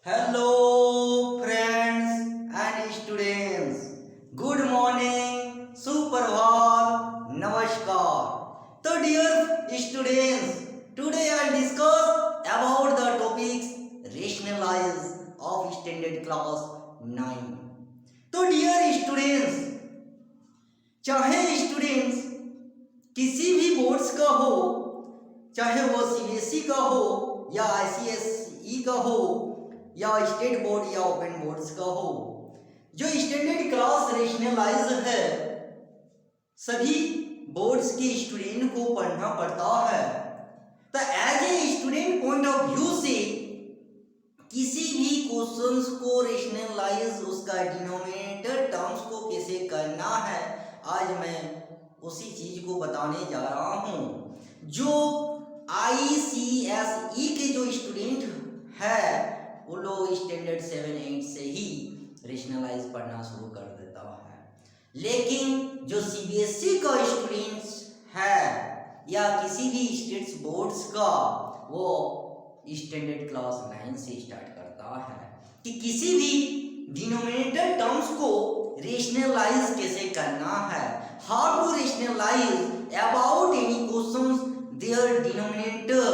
Hello friends and students. Good morning, Suprabhat, Namaskar. So dear students, today I will discuss about the topics rationalize of standard class 9. तो dear students, चाहे students किसी भी boards का हो, चाहे वो CBSE का हो या आईसीएसई का हो या स्टेट बोर्ड या ओपन बोर्ड्स का हो, जो स्टैंडर्ड क्लास रेशनलाइज है सभी बोर्ड्स के स्टूडेंट को पढ़ना पड़ता है। तो as a student point of view से किसी भी क्वेश्चंस को रेशनलाइज, उसका डिनोमिनेटर टर्म्स को कैसे करना है, आज मैं उसी चीज को बताने जा रहा हूँ। जो आईसीएसई के जो स्टूडेंट है वो लोग स्टैंडर्ड 7-8 से ही रेशनलाइज पढ़ना शुरू कर देता है, लेकिन जो सीबीएसई का स्टूडेंट्स है या किसी भी स्टेट्स बोर्ड्स का, वो स्टैंडर्ड क्लास 9 से स्टार्ट करता है कि किसी भी डिनोमिनेटर टर्म्स को रेशनलाइज कैसे करना है, how to rationalise about any questions their denominator.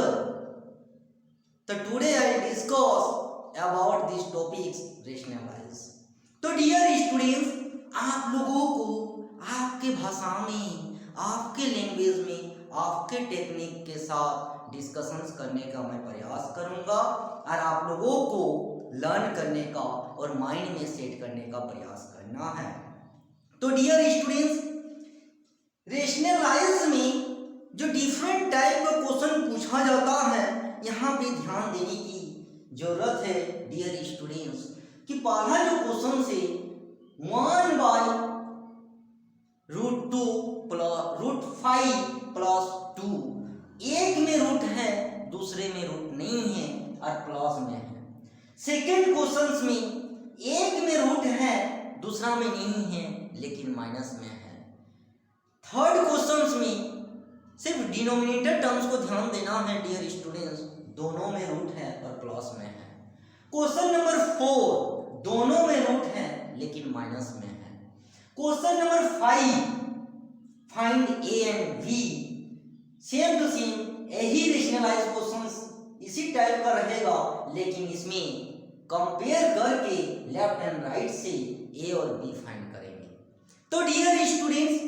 तो today I discuss about this topics rationalise. तो डियर स्टूडेंट्स, आप लोगों को आपके भाषा में, आपके लैंग्वेज में, आपके टेक्निक के साथ डिस्कशंस करने का मैं प्रयास करूंगा और आप लोगों को लर्न करने का और माइंड में सेट करने का प्रयास करना है। तो डियर स्टूडेंट्स, रेशनलाइज में जो डिफरेंट टाइप का क्वेश्चन पूछा जाता है, यहाँ पे ध्यान देने की जरूरत है डियर स्टूडेंट्स कि पहला जो क्वेश्चन से 1/√2 + √5 + 2, एक में रूट है दूसरे में रूट नहीं है और प्लस में है। सेकेंड क्वेश्चन में एक में रूट है दूसरा में नहीं है लेकिन माइनस में है। थर्ड क्वेश्चन में सिर्फ डिनोमिनेटर टर्म्स को ध्यान देना है डियर स्टूडेंट्स, दोनों में रूट है और प्लस में है। क्वेश्चन नंबर 4 दोनों में रूट है लेकिन माइनस में है। Question number 5 find A and B, same to same यही रेशनलाइज क्वेश्चंस इसी टाइप का रहेगा, लेकिन इसमें कंपेयर करके लेफ्ट एंड राइट से ए और बी फाइंड करेंगे। तो डियर स्टूडेंट्स,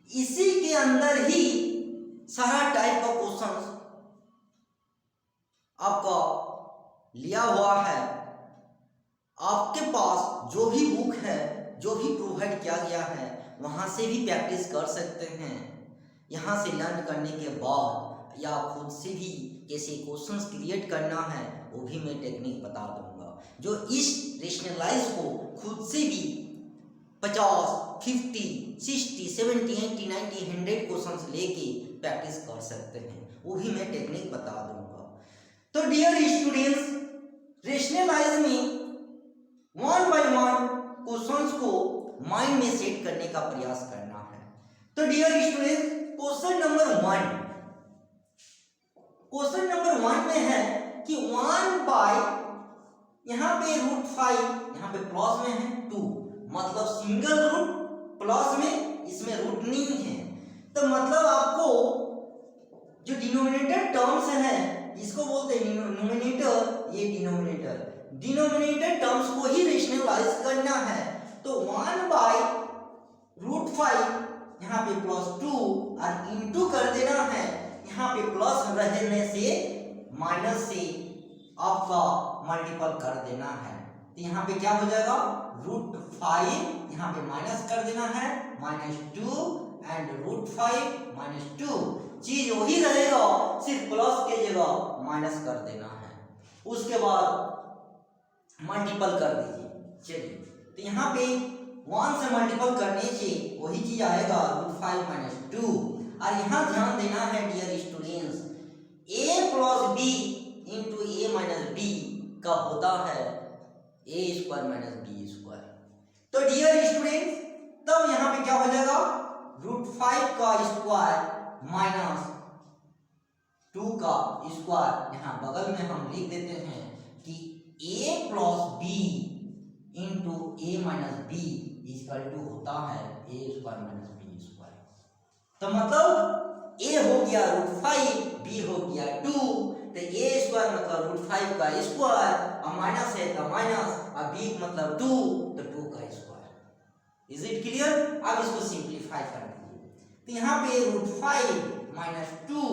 इसी के अंदर ही सारा टाइप का क्वेश्चन आपका लिया हुआ है। आपके पास जो भी बुक है, जो भी प्रोवाइड किया गया है, वहां से भी प्रैक्टिस कर सकते हैं। यहाँ से लर्न करने के बाद या खुद से भी कैसे क्वेश्चंस क्रिएट करना है वो भी मैं टेक्निक बता दूंगा, जो इस रेशनलाइज को खुद से भी 50, 50, 60, 70, 80, 90, 100 क्वेश्चंस लेके प्रैक्टिस कर सकते हैं, वो भी मैं टेक्निक बता दूंगा। तो डियर स्टूडेंट्स, रेशनलाइज में 1 by 1 क्वेश्चंस को माइंड में सेट करने का प्रयास करना है। तो डियर स्टूडेंट्स, क्वेश्चन नंबर 1 में है कि 1/, यहाँ पे √5, यहाँ पे प्लस में है 2, मतलब सिंगल रूट प्लस में, इसमें रूट नहीं है। तो मतलब आपको जो डिनोमिनेटर टर्म्स है, इसको बोलते हैं न्यूमरेटर, ये डिनोमिनेटर टर्म्स को ही रेशनलाइज करना है। तो 1/√5 यहाँ पे +2 और इनटू कर देना है, यहाँ पे प्लस रहने से माइनस से आपका मल्टीपल कर देना है। तो यहाँ पे क्या हो जाएगा, √5, यहाँ पे माइनस कर देना है, -2 एंड √5 -2, चीज वही रहेगा, सिर्फ प्लस के जगह माइनस कर देना है। उसके बाद मल्टीपल कर दीजिए। चलिए, तो यहाँ पे 1 से मल्टीपल करने से वही चीज आएगा √5 - 2। और यहाँ ध्यान देना है dear students, a + b into a - b का होता है a² - b²। तो डियर स्टूडेंट्स, तब यहाँ पे क्या हो जाएगा, √5 का स्क्वायर -2 का स्क्वायर, यहाँ बगल में हम लिख देते हैं कि a plus B into A minus B equal to होता है A square minus B square. तो मतलब a हो गया √5, b हो गया 2, तो a स्क्वायर मतलब √5 का स्क्वायर, और माइनस है तो माइनस, और b मतलब 2 तो 2 का स्क्वायर। Is it clear? अब इसको सिंप्लीफाई कर दीजिए, तो यहाँ पे √5 माइनस 2,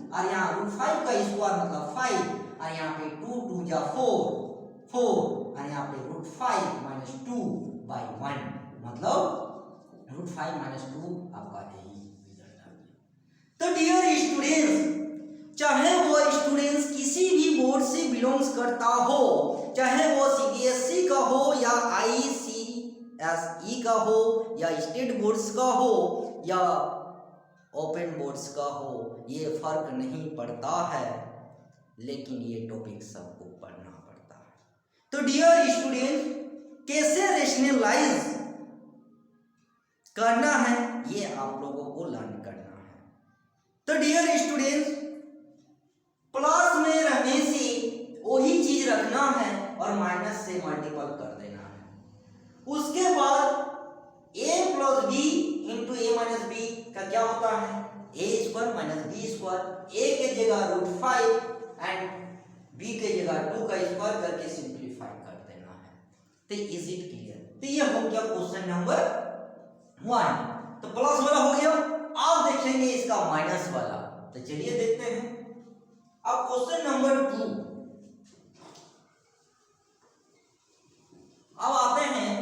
और यहाँ √5 का स्क्वायर मतलब 5, और यहाँ पे 2 2 जा 4, और यहाँ पे √5 माइनस 2 बाई 1 मतलब √5 माइनस 2 आपका यही रिजल्ट आ गया। तो डियर स्टूडेंट्स, चाहे वो स्टूडेंट्स किसी भी बोर्ड से बिलोंग्स करता हो, चाहे वो सीबीएसई का हो या आईसीएसई का हो या स्टेट बोर्ड्स का हो या ओपन बोर्ड्स का हो, ये फर्क नहीं पड़ता है, लेकिन ये टॉपिक सबको पढ़ना पड़ता है। तो डियर स्टूडेंट, कैसे रेशनलाइज करना है ये आप लोगों को लर्न करना है। तो डियर स्टूडेंट्स, प्लस में रहने से वही चीज रखना है और माइनस से मल्टीपल कर देना है। उसके बाद a plus B into A minus B का क्या होता है, a square minus B square, a के जगह √5 एंड b के जगह 2 का स्क्वायर करके सिंप्लीफाई कर देना है। तो इज इट क्लियर? तो ये हो गया क्वेश्चन नंबर 1। तो प्लस वाला हो गया, अब देखेंगे इसका माइनस वाला। तो चलिए देखते हैं। अब क्वेश्चन नंबर 2, अब आते हैं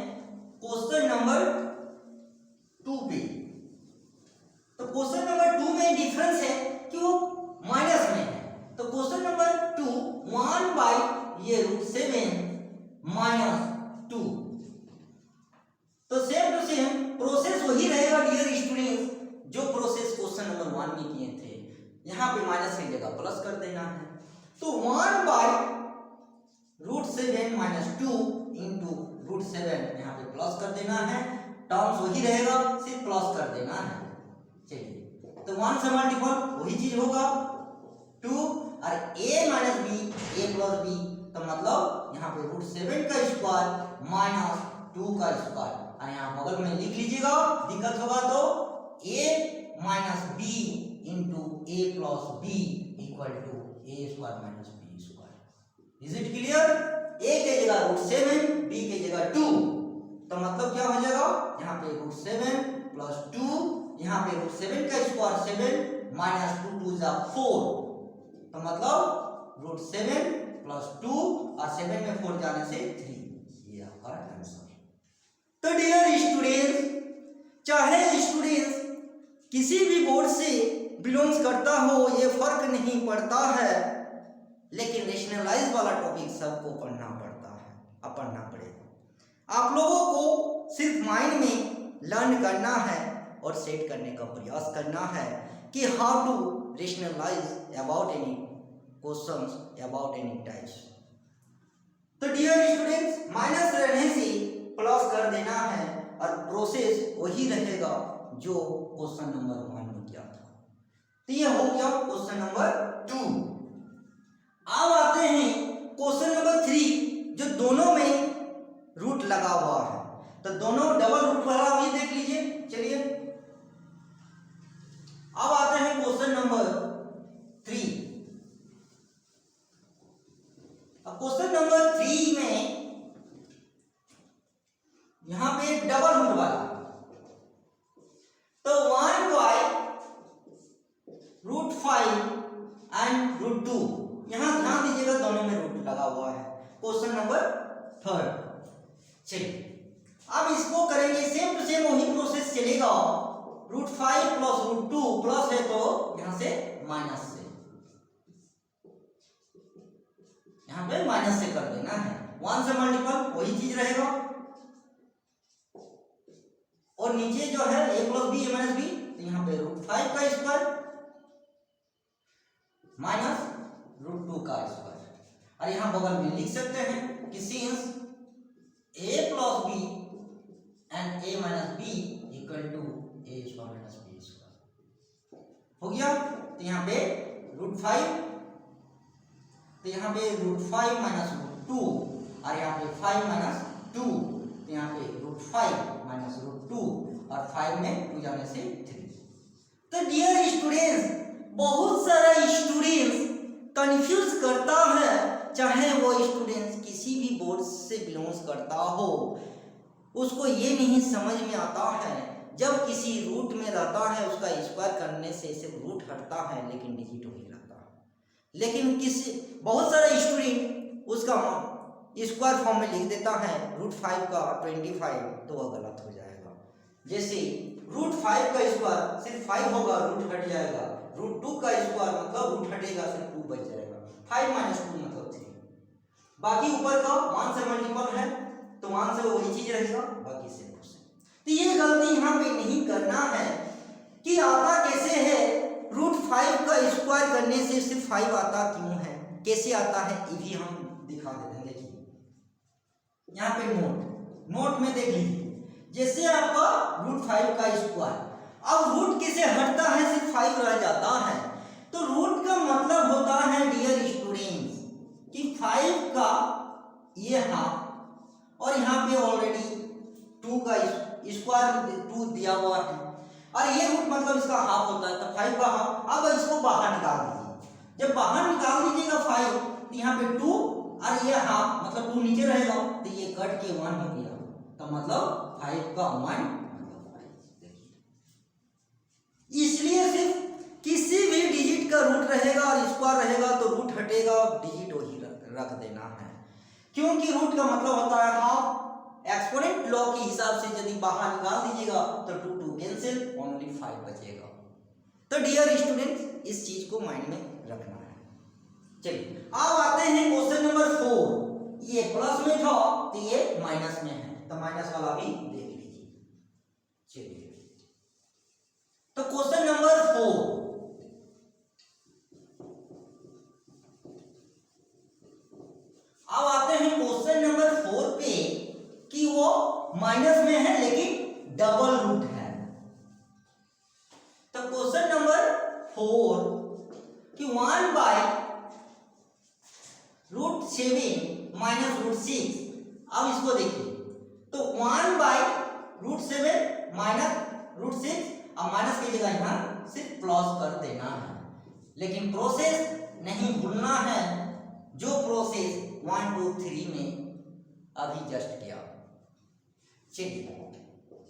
क्वेश्चन नंबर 2 पे। तो क्वेश्चन नंबर 2 में डिफरेंस है कि वो माइनस में है। तो क्वेश्चन नंबर 2 1 बाई ये √7 माइनस 2। तो सेम टू सेम प्रोसेस वही रहेगा डियर स्टूडेंट्स, जो प्रोसेस क्वेश्चन नंबर 1 में किए थे। यहाँ पे माइनस की जगह प्लस कर देना है। तो 1 बाई √7 माइनस 2 इंटू √7 यहाँ पे प्लस कर देना है, टर्म्स वही रहेगा, सिर्फ प्लस कर देना है। चलिए, तो 1 से मल्टीपल वही चीज होगा 2, और a minus B a plus B, तो मतलब यहाँ पे √7 का स्क्वायर माइनस 2 का स्क्वायर, और यहाँ बगल में लिख लीजिएगा, दिक्कत होगा तो a minus B into A plus B equal to A square minus B square. Is it clear? a के जगह √7, b के जगह 2, तो मतलब क्या हो जाएगा, यहाँ पे √7 प्लस 2, यहाँ पे √7 का स्क्वायर 7 माइनस 2 2 जा 4, तो मतलब √7 प्लस 2 और 7 में 4 जाने से 3, ये आपका आंसर। तो डियर स्टूडेंट्स, चाहे स्टूडेंट्स किसी भी बोर्ड से बिलोंग्स करता हो, ये फर्क नहीं पड़ता है, लेकिन रेशनलाइज वाला टॉपिक सबको पढ़ना पड़ता है, अब पढ़ना पड़ेगा। आप लोगों को सिर्फ माइंड में लर्न करना है और सेट करने का प्रयास करना है कि how to rationalise about any questions about any types. तो डियर स्टूडेंट्स, माइनस रहने से प्लस कर देना है और प्रोसेस वही रहेगा जो क्वेश्चन नंबर 1 में किया था। तो ये हो गया क्वेश्चन नंबर 2। अब आते हैं क्वेश्चन नंबर 3, जो दोनों में रूट लगा हुआ है। तो दोनों डबल रूट वाला भी देख लीजिए। चलिए, अब आते हैं क्वेश्चन नंबर 3। अब क्वेश्चन नंबर 3 में यहां पे डबल रूट वाला, तो 1 बाई √5 एंड √2, यहां ध्यान दीजिएगा दोनों में रूट लगा हुआ है। Question number 3। चलिए, अब इसको करेंगे सेम टू सेम वही प्रोसेस चलेगा। √5 प्लस √2 प्लस है तो यहां से माइनस से, यहां पे माइनस से कर देना है। 1 से मल्टीपल वही चीज रहेगा, और नीचे जो है a plus B a minus B, तो यहाँ पे √5 का स्क्वायर माइनस √2 का स्क्वायर, और यहाँ बगल में लिख सकते हैं कि since a plus B and a minus B equal to a square minus b square हो गया। तो यहाँ पे √5, तो यहाँ पे √5 माइनस √2 और यहाँ पे 5 माइनस 2, तो यहाँ पे √5 माइनस √2 और 5 में 2 जाने से 3। तो डियर स्टूडेंट्स, बहुत सारा स्टूडेंट्स कंफ्यूज करता है, चाहे वो स्टूडेंट्स किसी भी बोर्ड से बिलोंग्स करता हो, उसको ये नहीं समझ में आता है जब किसी रूट में रहता है उसका स्क्वायर करने से सिर्फ रूट हटता है लेकिन डिजिट वही रहता है। लेकिन किसी बहुत सारा स्टूडेंट उसका स्क्वायर फॉर्म में लिख देता है √5 का 25, तो वह गलत हो जाएगा। जैसे √5 का स्क्वायर सिर्फ 5 होगा, रूट हट जाएगा। √2 का स्क्वायर मतलब रूट हटेगा, सिर्फ 2 बच जाएगा। 5 माइनस 2 मतलब 3। बाकी ऊपर का 1 से मल्टीपल है तो 1 से वही चीज रहेगा, बाकी से 2 से। तो ये गलती यहाँ पे नहीं करना है कि आता कैसे है, √5 का स्क्वायर करने से सिर्फ 5 आता क्यों है, कैसे आता है, ये भी हम दिखा देते हैं। देखिए यहाँ पे नोट में देख लीजिए, जैसे आपका √5 का स्क्वायर, अब रूट किसे हटता है, सिर्फ 5 रह जाता है। तो रूट का मतलब होता है डियर स्टूडेंट्स कि 5 का ये हाफ, और यहाँ पे ऑलरेडी 2 का स्क्वायर 2 दिया हुआ है, और ये रूट मतलब इसका हाफ होता है, तो 5 का हाफ। अब इसको बाहर निकाल दीजिए, जब बाहर निकाल दीजिएगा 5, तो यहाँ पे 2 और ये हाफ मतलब 2 नीचे रहेगा, तो ये कट के 1 हो गया, तो मतलब 5 का 1 मतलब 5। देखिए, इसलिए सिर्फ किसी भी डिजिट का रूट रहेगा और स्क्वायर रहेगा तो रूट हटेगा, डिजिट वही रख देना है, क्योंकि रूट का मतलब होता है हाफ। एक्सपोनेंट लॉ के हिसाब से यदि बाहर निकाल दीजिएगा तो 2 कैंसिल, ओनली 5 बचेगा। तो डियर स्टूडेंट्स, इस चीज को माइंड में रखना है। चलिए अब आते हैं क्वेश्चन नंबर 4। ये प्लस में था तो ये माइनस में है, तो माइनस वाला भी देख लीजिए। चलिए तो क्वेश्चन नंबर 4, अब आते हैं क्वेश्चन नंबर 4 पे कि वो माइनस में है लेकिन डबल रूट है। तो क्वेश्चन नंबर 4 कि 1/√7 माइनस √6, अब इसको देखिए, तो 1/√7 माइनस √6, अब माइनस की जगह यहां सिर्फ प्लस कर देना है, लेकिन प्रोसेस नहीं भूलना है, जो प्रोसेस 1 2 3 में अभी जस्ट किया। चलिए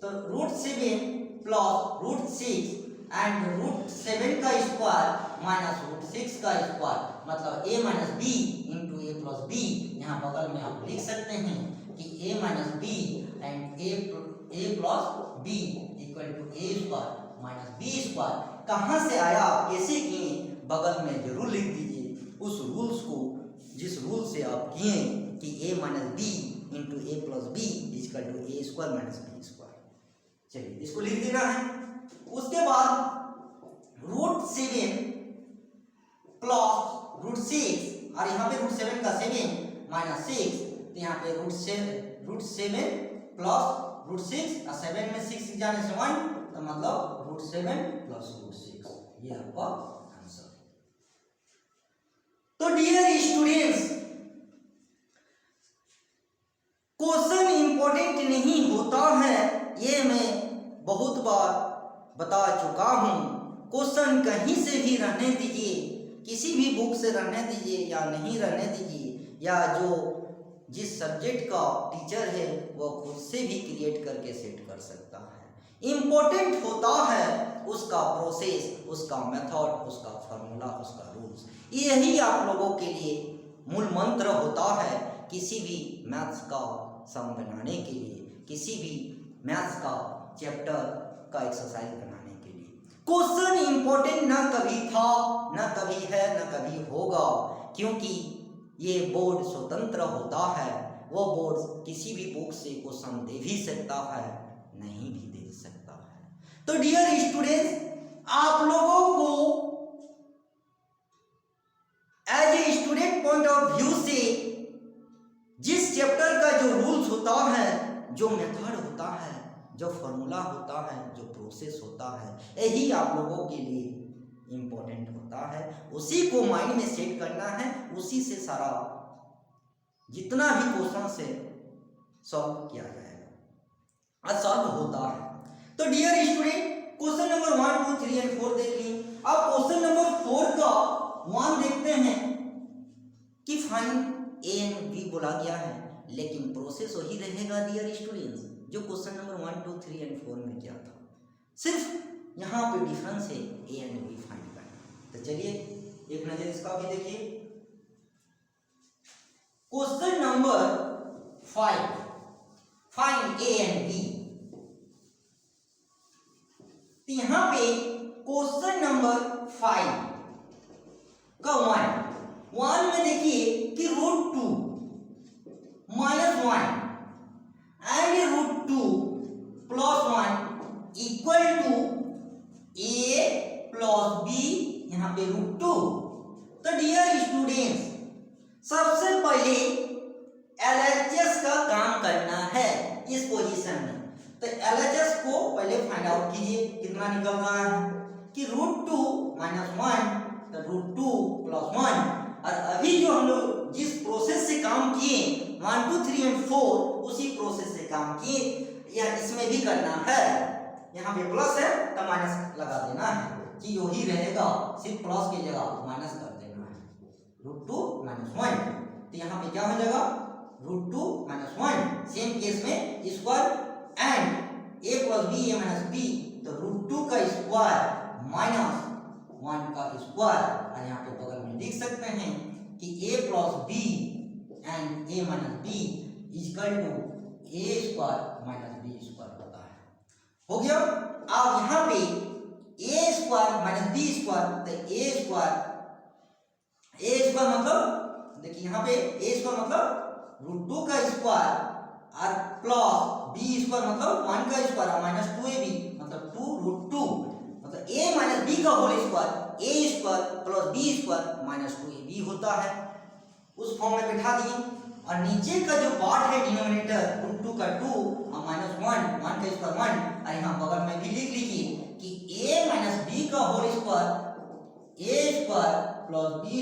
तो √7 प्लस √6 एंड √7 का स्क्वायर माइनस √6 का स्क्वायर मतलब a minus B into A plus B. यहाँ बगल में आप लिख सकते हैं कि a minus B and a plus B equal to a square minus B square. कहाँ से आया, कैसे किए, बगल में जरूर लिख दीजिए उस रूल्स को, जिस रूल से आप किए कि a minus B into A plus B equal to A square minus B square. चलिए इसको लिख देना है। उसके बाद √7 प्लस √6 और यहाँ पे √7 का 7 माइनस 6, तो यहाँ पे √7 प्लस √6 और 7 में 6 जाने से 1, तो मतलब √7 प्लस √6, ये आपका आंसर। तो डियर स्टूडेंट्स, क्वेश्चन इंपॉर्टेंट नहीं होता है, ये मैं बहुत बार बता चुका हूं। क्वेश्चन कहीं से भी रहने दीजिए, किसी भी बुक से रहने दीजिए या नहीं रहने दीजिए, या जो जिस सब्जेक्ट का टीचर है वो खुद से भी क्रिएट करके सेट कर सकता है। इम्पोर्टेंट होता है उसका प्रोसेस, उसका मेथड, उसका फार्मूला, उसका रूल्स। यही आप लोगों के लिए मूल मंत्र होता है किसी भी मैथ्स का सम बनाने के लिए, किसी भी मैथ्स का चैप्टर का एक्सरसाइज बनाने के लिए। क्वेश्चन इंपॉर्टेंट ना कभी था, ना कभी है, ना कभी होगा, क्योंकि ये बोर्ड स्वतंत्र होता है। वो बोर्ड किसी भी बुक से क्वेश्चन दे भी सकता है, नहीं भी दे सकता है। तो डियर स्टूडेंट्स, आप लोगों को as a student point of view से जिस चैप्टर का जो रूल्स होता है, जो मेथड होता है, जो फॉर्मूला होता है, जो प्रोसेस होता है, यही आप लोगों के लिए इम्पोर्टेंट होता है। उसी को माइंड में सेट करना है, उसी से सारा जितना भी क्वेश्चन से सॉल्व किया जाएगा और सॉल्व होता है। तो dear student, question number 1, 2, 3 and 4 देख लिए। अब क्वेश्चन नंबर 4 का 1 देखते हैं कि फाइंड ए एंड बी बोला गया है, लेकिन प्रोसेस वही रहेगा डियर स्टूडेंट्स जो क्वेश्चन नंबर 1, 2, 3 एंड 4 में किया था, सिर्फ यहाँ पे डिफरेंस है ए एंड बी फाइंड करना। तो चलिए एक नजर इसका भी देखिए। Question number 5, find A and B. तो यहां पे क्वेश्चन नंबर 5 का 1 में देखिए कि √2 -1 and √2 + 1 equal to a + b, यहां पे √2। तो डियर स्टूडेंट्स, सबसे पहले LHS का काम करना है इस पोजीशन में। तो LHS को पहले फाइंड आउट कीजिए, कितना निकल रहा है कि √2 - 1, तो √2 + 1। और अभी जो हम लोग जिस प्रोसेस से काम किए 1, 2, 3 एंड 4, उसी प्रोसेस से काम किए, या इसमें भी करना है। यहाँ पे प्लस है तो माइनस लगा देना है, कि वही रहेगा, सिर्फ प्लस की जगह माइनस कर देना है। √2 - 1, तो यहाँ पे क्या हो जाएगा √2 - 1। सेम केस में square and a + b, a - b, तो √2 का स्क्वायर -1 का स्क्वायर। और यहाँ पे बगल में लिख सकते हैं कि a + b and a - b equal to a² - b² होता है। हो गया। अब यहाँ पे a² - b², तो a² मतलब देखिए यहाँ पे a² मतलब √2 का स्क्वायर और प्लस b² मतलब 1 का स्क्वायर और -2ab मतलब 2√2, मतलब a - b का whole square, a² + b² -2ab होता है। उस फॉर्म में बिठा दिए। और नीचे का जो पार्ट है डिनोमिनेटर √2 का 2 और -1 का स्क्वायर 1, और यहाँ बगल में भी लिख लीजिए कि a - b का whole square a² + b²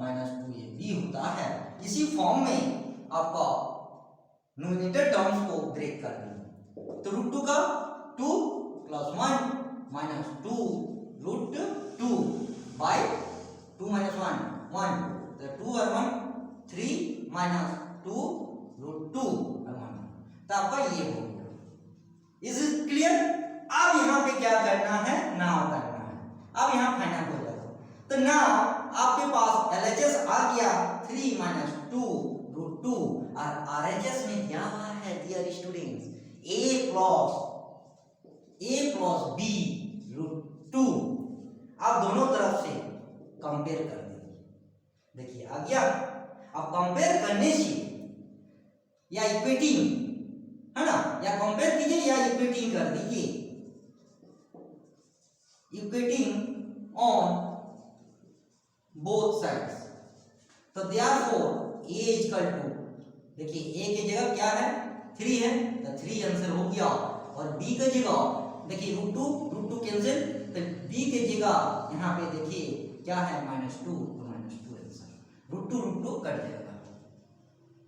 -2ab होता है। इसी फॉर्म में आपका न्यूमरेटर टर्म्स को ब्रेक कर देंगे। तो √2 का 2 + 1 -2 √2 by 2 - 1, तो 2 और 1 3 -2 √2 और 1, तो आपका ये हो गया। Is it clear? अब यहाँ पे क्या करना है, नाउ करना है। अब यहाँ फाइनल हो जाएगा। तो नाउ आपके पास LHS आ गया 3 - 2 √2, और RHS में क्या हुआ है डियर स्टूडेंट्स, a + b √2। आप दोनों तरफ से कंपेयर कर दीजिए, देखिए आ गया। अब कंपेयर करने से या इक्वेटिंग है ना, या कंपेयर कीजिए या इक्वेटिंग कर दीजिए, इक्वेटिंग ऑन बोथ साइड्स। तो देयरफॉर a इक्वल टू, देखिए a की जगह क्या है 3 है, तो 3 आंसर हो गया। और b की जगह देखिए √2 कैंसिल, तो b की जगह यहाँ पे देखिए क्या है -2, तो -2 आंसर, √2 कट जाएगा।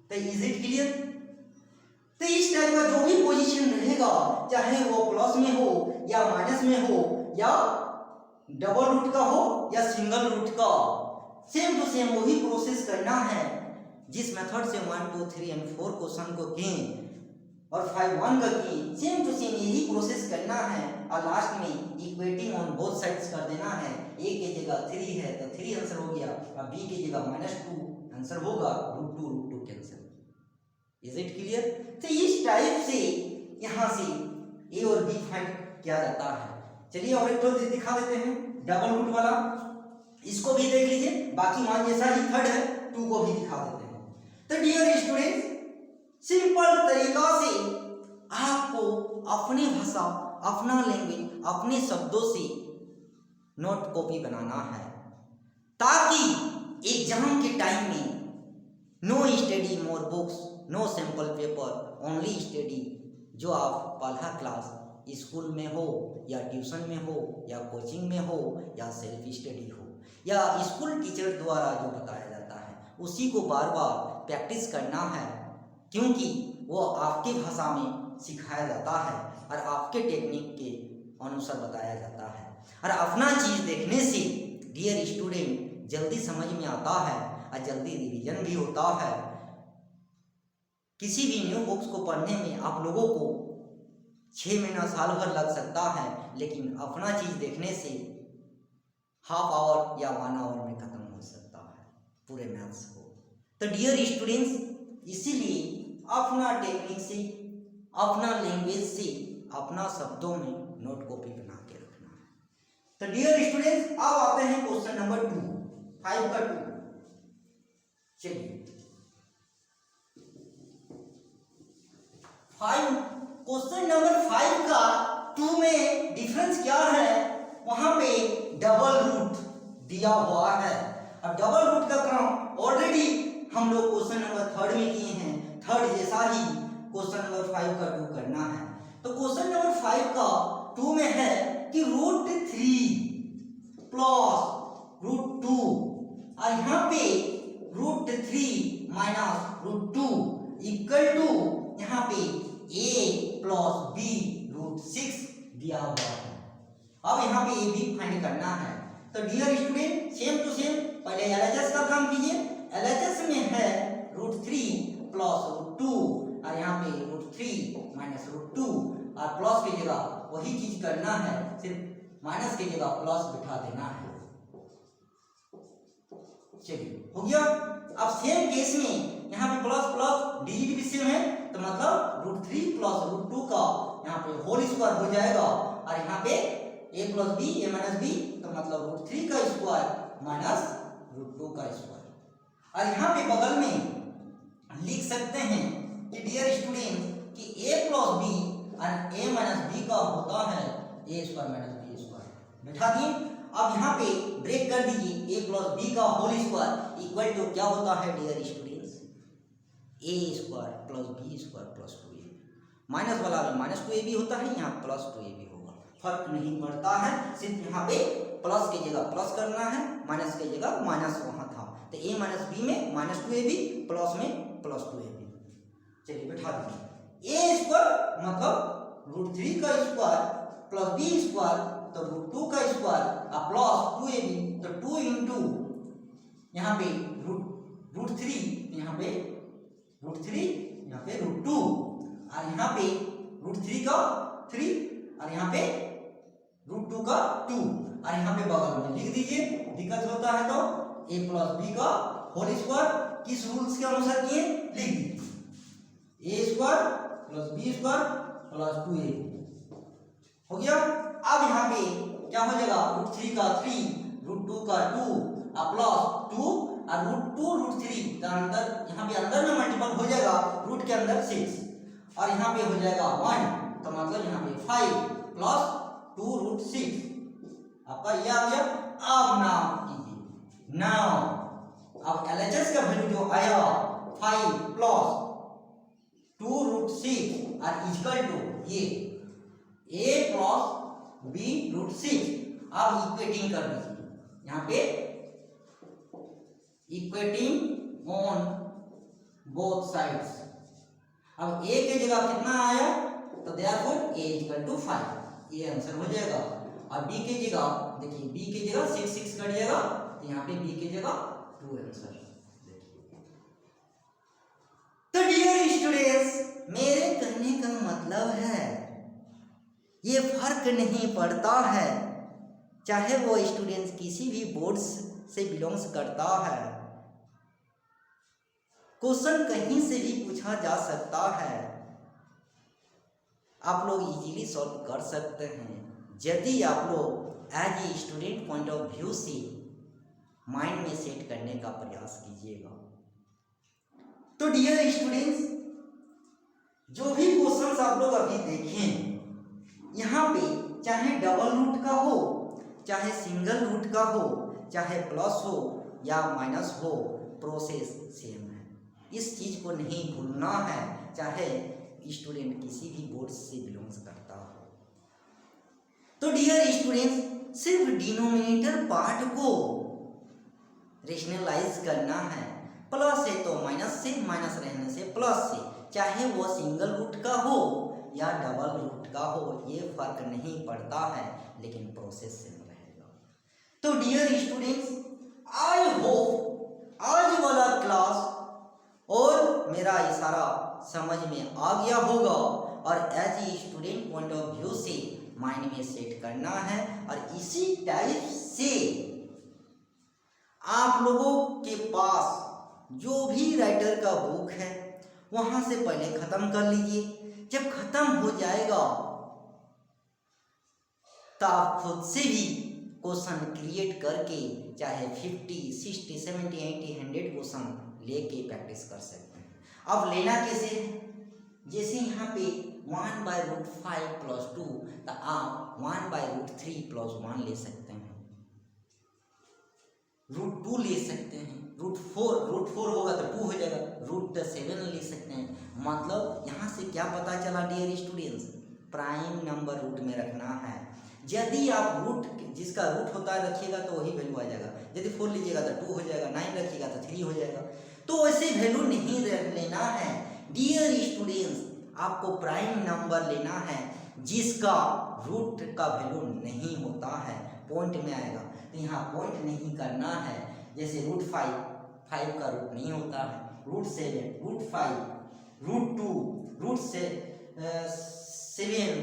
तो इज इट क्लियर? तो इस टाइप का जो भी पोजीशन रहेगा, चाहे वो प्लस में हो या माइनस में हो या डबल रूट का हो या सिंगल रूट का, सेम टू सेम वही प्रोसेस करना है जिस मेथड से 1, 2, 3 एंड 4 क्वेश्चन को किए और 5, 1 का किए, सेम टू सेम यही प्रोसेस करना है। और लास्ट में इक्वेटिंग ऑन बोथ साइड्स कर देना है। a की जगह 3 है तो 3 आंसर हो गया, और b की जगह -2 आंसर होगा, √2 कैंसिल। Is it clear? तो इस टाइप से यहाँ से a और b फाइंड किया जाता है। चलिए और एक तो दिखा देते हैं डबल रूट वाला, इसको भी देख लीजिए। बाकी मान जैसा ही थर्ड है 2 को भी दिखा देते हैं। तो डियर स्टूडेंट्स, सिंपल तरीका से आपको अपनी भाषा, अपना लैंग्वेज, अपने शब्दों से नोट कॉपी बनाना है, ताकि एग्जाम के टाइम में no study more books, no sample paper, only study जो आप पढ़ा क्लास स्कूल में हो या ट्यूशन में हो या कोचिंग में हो या सेल्फ स्टडी हो या स्कूल टीचर द्वारा जो बताया जाता है उसी को बार बार प्रैक्टिस करना है, क्योंकि वो आपकी भाषा में सिखाया जाता है और आपके टेक्निक के अनुसार बताया जाता है। और अपना चीज़ देखने से डियर स्टूडेंट जल्दी समझ में आता है और जल्दी रिवीजन भी होता है। किसी भी न्यू बुक्स को पढ़ने में आप लोगों को 6 महीना साल भर लग सकता है, लेकिन अपना चीज़ देखने से हाफ आवर या 1 आवर में ख़त्म हो सकता है पूरे मैथ्स को। तो डियर स्टूडेंट्स, इसीलिए अपना टेक्निक से, अपना लैंग्वेज से, अपना शब्दों में नोट कॉपी बना के रखना है। तो डियर स्टूडेंट्स, अब आते हैं क्वेश्चन नंबर 2, 5 का 2। चलिए 5, क्वेश्चन नंबर 5 का 2 में डिफरेंस क्या है, वहां पे डबल रूट दिया हुआ है। अब डबल रूट का काम ऑलरेडी हम लोग क्वेश्चन नंबर 3 में किए हैं, 3 जैसा ही क्वेश्चन नंबर 5 का 2 करना है। तो क्वेश्चन नंबर 5 का 2 में है कि √3 प्लस √2 और यहाँ पे √3 माइनस √2 इक्वल टू यहाँ पे a प्लस b √6 दिया हुआ है। अब यहाँ पे a b फाइंड करना है। तो dear student, same to same पहले LHS का काम कीजिए। LHS में है √3 प्लस √2 और यहाँ पे √3 माइनस √2 और प्लस की जगह वही चीज करना है, सिर्फ माइनस की जगह प्लस बिठा देना है। चलिए हो गया। अब सेम केस में यहाँ पे प्लस प्लस डिजिट भी सेम है, तो मतलब √3 प्लस √2 का यहाँ पे होल स्क्वायर हो जाएगा और यहाँ पे a plus b a minus b, तो मतलब √3 का स्क्वायर माइनस √2 का स्क्वायर। और यहाँ पे बगल में लिख सकते हैं कि डियर स्टूडेंट कि a प्लस b और a माइनस b का होता है a square minus b square, बैठा दिए। अब यहाँ पे ब्रेक कर दीजिए, a प्लस b का होल स्क्वायर इक्वल टू क्या होता है dear students, a square plus b square plus 2ab। Minus वाला में माइनस 2ab होता है, यहाँ प्लस 2ab होगा, फर्क नहीं पड़ता है, सिर्फ यहाँ पे प्लस की जगह प्लस करना है, माइनस की जगह माइनस वहाँ था, तो a माइनस b में माइनस 2ab, प्लस में प्लस 2ab। चलिए बैठा दीजिए, a स्क्वायर मतलब √3 का स्क्वायर प्लस b स्क्वायर तो √2 का स्क्वायर और प्लस 2ab, तो 2 इंटू यहाँ पे √3, यहाँ पे √3, यहाँ पे √2 और यहाँ पे √3 का 3 और यहाँ पे √2 का 2 और यहाँ पे बगल में लिख दीजिए। दिक्कत होता है तो a प्लस b का होल स्क्वायर किस रूल्स के अनुसार किए लिख दीजिए, a square plus b square plus 2ab हो गया। अब यहाँ पे क्या हो जाएगा, √3 का 3, √2 का 2 और प्लस 2 और √2 √3 का अंदर, यहाँ पे अंदर में मल्टीपल हो जाएगा, रूट के अंदर 6 और यहाँ पे हो जाएगा 1, तो मतलब यहाँ पे 5 प्लस 2 √6 आपका ये आ गया। अब नाउ कीजिए, नाउ अब LHS का वैल्यू जो आया 5 प्लस 2 √6 और इक्वल टू ये a प्लस b √6। अब इक्वेटिंग कर दीजिए, यहाँ पे इक्वेटिंग ऑन बोथ साइड्स। अब a के जगह कितना आया, तो देयरफॉर a इक्वल टू 5, ये आंसर हो जाएगा। और b के जगह देखिए, b के जगह 6 6 कट जाएगा, तो यहाँ पे b के जगह 2 आंसर देखिए। तो डियर स्टूडेंट्स, मेरे कहने का मतलब है ये फर्क नहीं पड़ता है, चाहे वो स्टूडेंट्स किसी भी बोर्ड से बिलोंग्स करता है, क्वेश्चन कहीं से भी पूछा जा सकता है, आप लोग इजीली सॉल्व कर सकते हैं यदि आप लोग as a student point of view से माइंड में सेट करने का प्रयास कीजिएगा। तो डियर स्टूडेंट्स, जो भी क्वेश्चंस आप लोग अभी देखें, यहाँ पे चाहे डबल रूट का हो, चाहे सिंगल रूट का हो, चाहे प्लस हो या माइनस हो, प्रोसेस सेम है। इस चीज को नहीं भूलना है, चाहे स्टूडेंट किसी भी बोर्ड से बिलोंग्स करता हो। तो डियर स्टूडेंट्स, सिर्फ डिनोमिनेटर पार्ट को रेशनलाइज करना है, प्लस है तो माइनस से, माइनस रहने से प्लस से, चाहे वो सिंगल रूट का हो या डबल रूट का हो, ये फर्क नहीं पड़ता है, लेकिन प्रोसेस सेम रहेगा। तो डियर स्टूडेंट्स, आई होप आज वाला क्लास और मेरा इशारा समझ में आ गया होगा, और as a student point of view से माइंड में सेट करना है, और इसी टाइप से आप लोगों के पास जो भी राइटर का बुक है वहां से पहले खत्म कर लीजिए। जब खत्म हो जाएगा तो आप खुद से भी क्वेश्चन क्रिएट करके चाहे 50, 60, 70, 80, 100 क्वेश्चन लेके प्रैक्टिस कर सकते हैं। अब लेना कैसे है, जैसे यहाँ पे 1/√5 + 2, तो आप 1/√3 + 1 ले सकते हैं, √2 ले सकते हैं, √4 होगा तो 2 हो जाएगा, √7 ले सकते हैं। मतलब यहाँ से क्या पता चला dear students, prime number root में रखना है। यदि आप रूट जिसका रूट होता है रखिएगा तो वही वैल्यू आ जाएगा, यदि 4 लीजिएगा तो 2 हो जाएगा, 9 रखिएगा तो 3 हो जाएगा। तो वैसे वैल्यू नहीं लेना है डियर स्टूडेंट्स, आपको प्राइम नंबर लेना है जिसका रूट का वैल्यू नहीं होता है, पॉइंट में आएगा। तो यहाँ पॉइंट नहीं करना है, जैसे √5 का रूट नहीं होता है, √7, √5, √2, √7,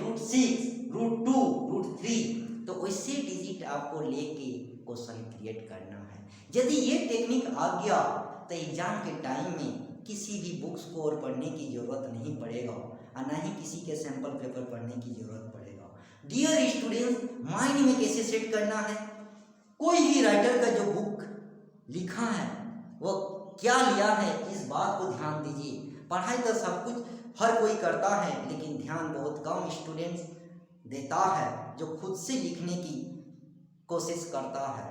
√6, √2, √3। तो वैसे डिजिट आपको लेके क्वेश्चन क्रिएट करना है। यदि ये टेक्निक आ गया तो एग्जाम के टाइम में किसी भी बुक्स को और पढ़ने की जरूरत नहीं पड़ेगा, और ना ही किसी के सैंपल पेपर पढ़ने की जरूरत पड़ेगा। डियर स्टूडेंट्स, माइंड में कैसे सेट करना है, कोई भी राइटर का जो बुक लिखा है वो क्या लिया है, इस बात को ध्यान दीजिए। पढ़ाई तो सब कुछ हर कोई करता है, लेकिन ध्यान बहुत कम स्टूडेंट्स देता है जो खुद से लिखने की कोशिश करता है।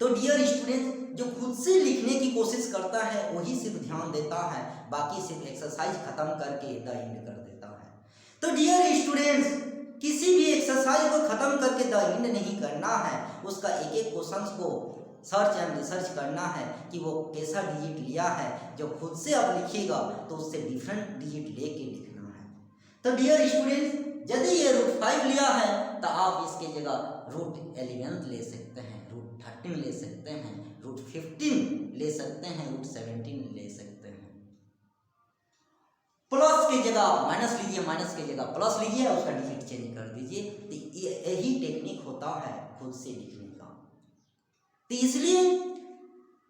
तो डियर स्टूडेंट्स, जो खुद से लिखने की कोशिश करता है वही सिर्फ ध्यान देता है, बाकी सिर्फ एक्सरसाइज खत्म करके द एंड कर देता है। तो डियर स्टूडेंट्स, किसी भी एक्सरसाइज को खत्म करके द एंड नहीं करना है, उसका एक एक क्वेश्चन को सर्च एंड रिसर्च करना है कि वो कैसा डिजिट लिया है। जो खुद से आप लिखिएगा तो उससे डिफरेंट डिजिट लेके लिखना है। तो डियर स्टूडेंट्स, यदि ये √5 लिया है तो आप इसके जगह √11 ले सकते हैं, √13 ले सकते हैं, √15 ले सकते हैं, √17 ले सकते हैं। प्लस की जगह आप माइनस लीजिए, माइनस की जगह प्लस लीजिए, उसका डिजिट चेंज कर दीजिए। तो यही टेक्निक होता है खुद से लिखने का। तो इसलिए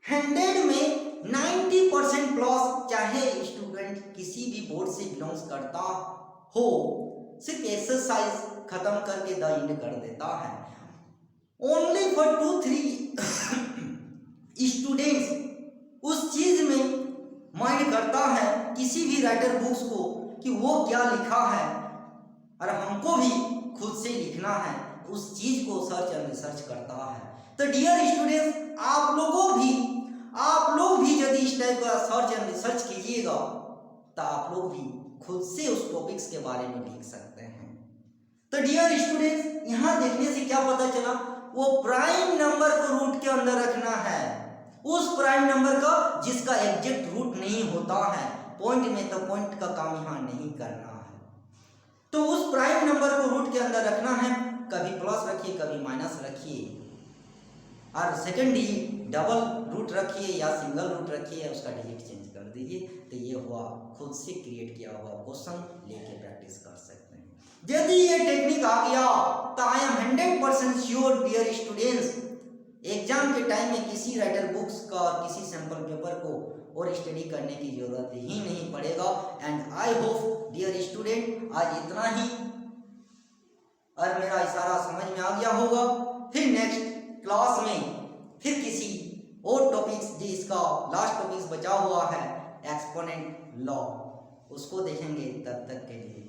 100 में 90% प्लस, चाहे स्टूडेंट किसी भी बोर्ड से बिलोंग्स करता हो, सिर्फ एक्सरसाइज खत्म करके द एंड कर देता है। ओनली फॉर 2-3 स्टूडेंट्स उस चीज में माइंड करता है किसी भी राइटर बुक्स को कि वो क्या लिखा है, और हमको भी खुद से लिखना है, उस चीज को सर्च एंड रिसर्च करता है। तो डियर स्टूडेंट्स, आप लोग भी यदि इस टाइप का सर्च एंड रिसर्च कीजिएगा तो आप लोग भी खुद से उस टॉपिक्स के बारे में लिख सकते हैं। तो डियर स्टूडेंट्स, यहाँ देखने से क्या पता चला, वो प्राइम नंबर को रूट के अंदर रखना है, उस प्राइम नंबर का जिसका एग्जैक्ट रूट नहीं होता है। पॉइंट में तो पॉइंट का काम यहाँ नहीं करना है। तो उस प्राइम नंबर को रूट के अंदर रखना है, कभी प्लस रखिए कभी माइनस रखिए, और सेकंड डिजिट डबल रूट रखिए या सिंगल रूट रखिए, उसका डिजिट चेंज कर दीजिए। तो ये हुआ खुद से क्रिएट किया हुआ क्वेश्चन लेके प्रैक्टिस कर सकते हैं। यदि ये टेक्निक आ गया तो I am 100% sure dear students, exam के टाइम में किसी राइटर बुक्स का और किसी सैंपल पेपर को और स्टडी करने की जरूरत ही नहीं पड़ेगा। And I hope dear student, आज इतना ही, और मेरा इशारा समझ में आ गया होगा। फिर नेक्स्ट क्लास में फिर किसी और टॉपिक्स, जिसका लास्ट टॉपिक्स बचा हुआ है एक्सपोनेंट लॉ, उसको देखेंगे। तब तक के लिए